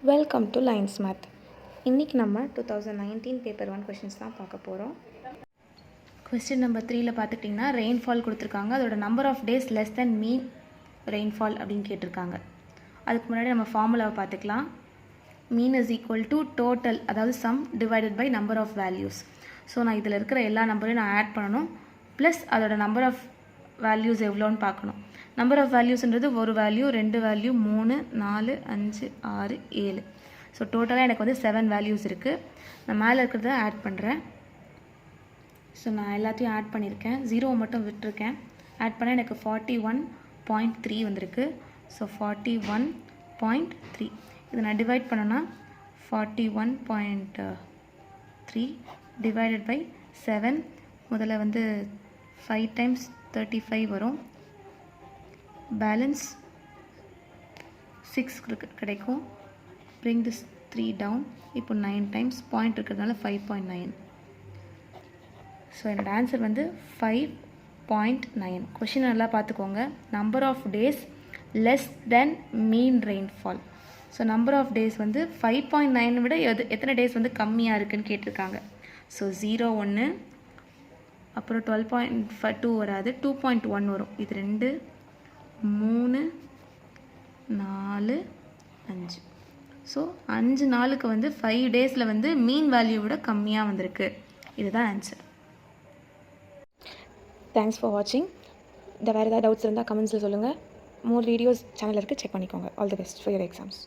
Welcome to lines math. இன்றைக்கி நம்ம 2019 paper 1 questions தான் பார்க்க போகிறோம். கொஸ்டின் நம்பர் 3ல பார்த்துக்கிட்டிங்கன்னா ரெயின்ஃபால் கொடுத்துருக்காங்க. அதோட number of days less than mean rainfall அப்படின்னு கேட்டிருக்காங்க. அதுக்கு முன்னாடி நம்ம ஃபார்முலாவை பார்த்துக்கலாம். Mean is equal to total, அதாவது sum divided by number of values. So நான் இதில் இருக்கிற எல்லா நம்பரையும் நான் ஆட் பண்ணணும், ப்ளஸ் அதோட நம்பர் ஆஃப் வேல்யூஸ் எவ்வளோன்னு பார்க்கணும். நம்பர் ஆஃப் வேல்யூஸ்ன்றது ஒரு வேல்யூ, 2 வேல்யூ, 3, 4, 5, 6, 7. ஸோ டோட்டலாக எனக்கு வந்து 7 வேல்யூஸ் இருக்குது. நான் மேலே இருக்கிறத ஆட் பண்ணுறேன். ஸோ நான் எல்லாத்தையும் ஆட் பண்ணியிருக்கேன், 0 மட்டும் விட்டுருக்கேன். ஆட் பண்ணால் எனக்கு 41.3 வந்திருக்கு. ஸோ 41.3 இதை நான் டிவைட் பண்ணேன்னா 41.3 டிவைடட் பை 7. முதல்ல வந்து 5 டைம்ஸ் 35 வரும். பேலன்ஸ் 6 கிடைக்கும். bring this 3 down. இப்போ 9 டைம்ஸ் பாயிண்ட் இருக்கிறதுனால 5.9. ஸோ என்னோட ஆன்சர் வந்து 5.9. கொஷின் நல்லா பார்த்துக்கோங்க. Number of days less than mean rainfall. So number of days வந்து 5.9 விட எத்தனை டேஸ் வந்து கம்மியாக இருக்குதுன்னு கேட்டிருக்காங்க. ஸோ 0 1, அப்புறம் 12.2 வராது, 2.1 வரும். இது 2, 3, 4, 5. ஸோ 5 நாளுக்கு வந்து 5 டேஸில் வந்து மீன் வேல்யூ விட கம்மியாக வந்திருக்கு. இதுதான் ஆன்சர். தேங்க்ஸ் ஃபார் வாட்சிங். வேறு ஏதாவது டவுட்ஸ் இருந்தால் கமெண்ட்ஸில் சொல்லுங்கள். மோர் வீடியோஸ் சேனல் இருக்குது, செக் பண்ணிக்கோங்க. All the best for your exams.